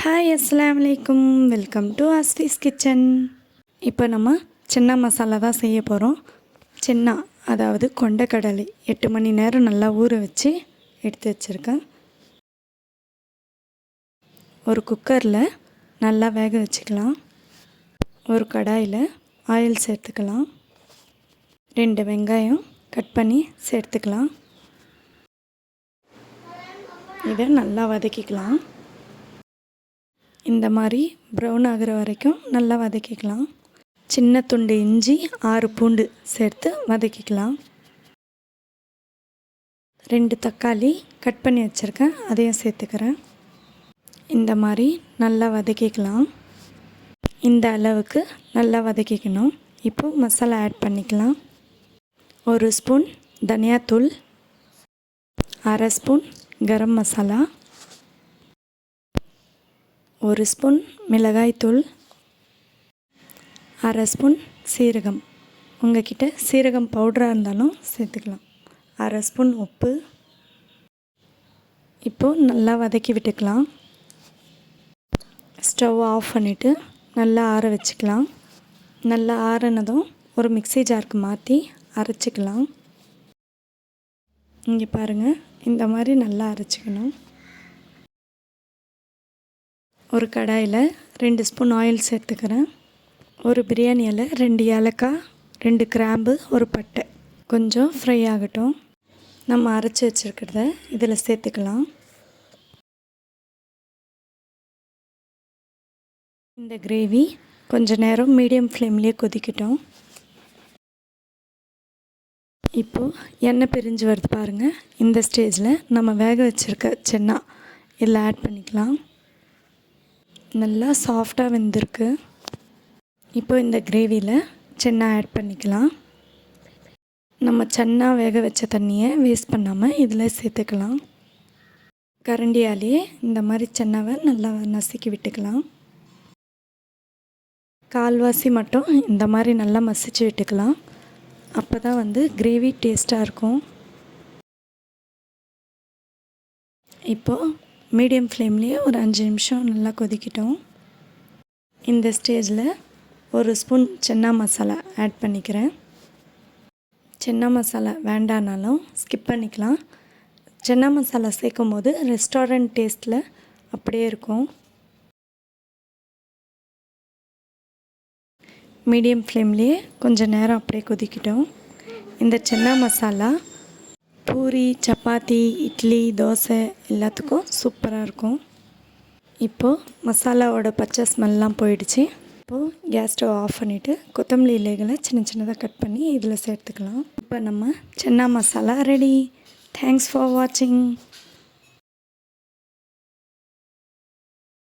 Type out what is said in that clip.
Hi அஸ்ஸலாமு அலைக்கும், welcome to அஸ்வீஸ் kitchen. இப்போ நம்ம சன்னா மசாலா தான் செய்ய போகிறோம். சன்னா அதாவது கொண்டக்கடலை 8 மணி நேரம் நல்லா ஊற வச்சு எடுத்து வச்சுருக்கேன். ஒரு குக்கரில் நல்லா வேக வச்சுக்கலாம். ஒரு கடாயில் ஆயில் சேர்த்துக்கலாம். 2 வெங்காயம் கட் பண்ணி சேர்த்துக்கலாம். இதை நல்லா வதக்கிக்கலாம். இந்த மாதிரி ப்ரௌன் ஆகிற வரைக்கும் நல்லா வதக்கிக்கலாம். சின்ன துண்டு இஞ்சி 6 பூண்டு சேர்த்து வதக்கிக்கலாம். 2 தக்காளி கட் பண்ணி வச்சுருக்கேன், அதையும் சேர்த்துக்கிறேன். இந்த மாதிரி நல்லா வதக்கிக்கலாம். இந்த அளவுக்கு நல்லா வதக்கிக்கணும். இப்போது மசாலா ஆட் பண்ணிக்கலாம். 1 ஸ்பூன் தனியாத்தூள், 1/2 ஸ்பூன் கரம் மசாலா, 1 ஸ்பூன் மிளகாய்த்தூள், 1/2 ஸ்பூன் சீரகம். உங்கள்கிட்ட சீரகம் பவுடராக இருந்தாலும் சேர்த்துக்கலாம். 1/2 ஸ்பூன் உப்பு. இப்போது நல்லா வதக்கி விட்டுக்கலாம். ஸ்டவ் ஆஃப் பண்ணிவிட்டு நல்லா ஆற வச்சுக்கலாம். நல்லா ஆறினதும் ஒரு மிக்ஸி ஜாருக்கு மாற்றி அரைச்சிக்கலாம். இங்கே பாருங்கள், இந்த மாதிரி நல்லா அரைச்சிக்கணும். ஒரு கடாயில் 2 ஸ்பூன் ஆயில் சேர்த்துக்கிறேன். ஒரு பிரியாணி இலை, 2 ஏலக்காய், 2 கிராம்பு, ஒரு பட்டை கொஞ்சம் ஃப்ரை ஆகட்டும். நம்ம அரைச்சி வச்சுருக்கிறத இதில் சேர்த்துக்கலாம். இந்த கிரேவி கொஞ்சம் நேரம் மீடியம் ஃப்ளேம்லேயே கொதிக்கட்டும். இப்போது எண்ணெய் பிரிஞ்சு வருது பாருங்கள். இந்த ஸ்டேஜில் நம்ம வேக வச்சுருக்க சன்னா இதில் ஆட் பண்ணிக்கலாம். நல்லா சாஃப்டாக வெந்திருக்கு. இப்போ இந்த கிரேவியில் சன்னா ஆட் பண்ணிக்கலாம். நம்ம சன்னா வேக வச்ச தண்ணியை வேஸ்ட் பண்ணாமல் இதில் சேர்த்துக்கலாம். கரண்டியாலேயே இந்த மாதிரி சன்னாவை நல்லா நசுக்கி விட்டுக்கலாம். கால்வாசி மட்டும் இந்த மாதிரி நல்லா மசிச்சு விட்டுக்கலாம். அப்போ தான் கிரேவி டேஸ்ட்டாக இருக்கும். இப்போது மீடியம் ஃப்ளேம்லேயே ஒரு 5 நிமிஷம் நல்லா கொதிக்கட்டும். இந்த ஸ்டேஜில் 1 ஸ்பூன் சன்னா மசாலா ஆட் பண்ணிக்கிறேன். சன்னா மசாலா வேண்டானாலும் ஸ்கிப் பண்ணிக்கலாம். சன்னா மசாலா சேர்க்கும் போது ரெஸ்டாரண்ட் டேஸ்ட்டில் அப்படியே இருக்கும். மீடியம் ஃப்ளேம்லேயே கொஞ்சம் நேரம் அப்படியே கொதிக்கட்டும். இந்த சன்னா மசாலா பூரி, சப்பாத்தி, இட்லி, தோசை எல்லாத்துக்கும் சூப்பராக இருக்கும். இப்போது மசாலாவோட பச்சை ஸ்மெல்லாம் போயிடுச்சு. இப்போது கேஸ் ஸ்டவ் ஆஃப் பண்ணிவிட்டு கொத்தமல்லி இலைகளை சின்ன சின்னதாக கட் பண்ணி இதில் சேர்த்துக்கலாம். இப்போ நம்ம chana masala ready. Thanks for வாட்சிங்.